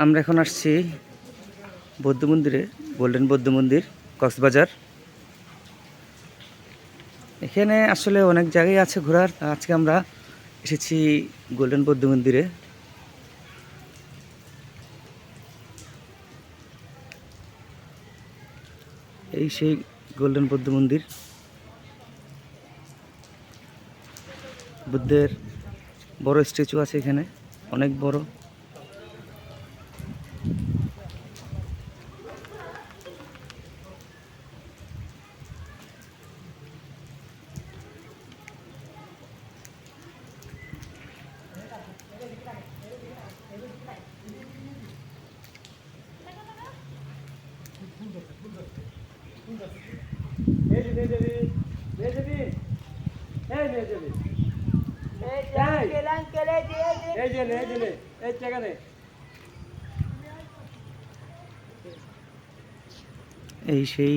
আমরা এখন আসছি বৌদ্ধ মন্দিরে, গোল্ডেন বৌদ্ধ মন্দির, কক্সবাজার। এখানে আসলে অনেক জায়গায় আছে ঘোরার। আজকে আমরা এসেছি গোল্ডেন বৌদ্ধ মন্দিরে। এই সেই গোল্ডেন বৌদ্ধ মন্দির। বুদ্ধের বড় স্ট্যাচু আছে এখানে, অনেক বড়। এই সেই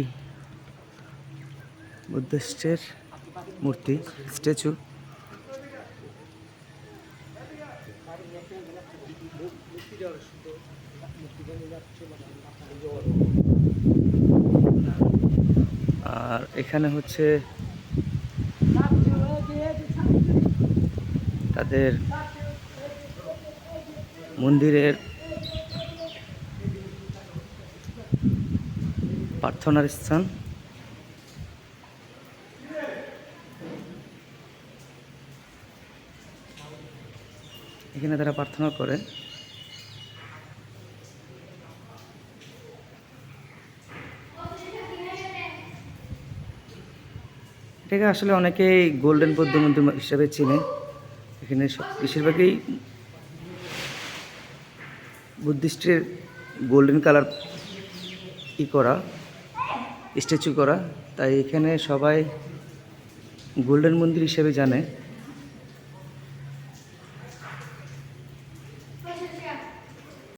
বুদ্ধের মূর্তি, স্ট্যাচু। আর এখানে হচ্ছে তাদের মন্দিরের প্রার্থনার স্থান। এখানে তারা প্রার্থনা করে। এটাকে আসলে অনেকেই গোল্ডেন বৌদ্ধ মন্দির হিসাবে চিনে। এখানে বেশিরভাগই বুদ্ধিস্টের গোল্ডেন কালার করা, স্ট্যাচু করা, তাই এখানে সবাই গোল্ডেন মন্দির হিসেবে জানে।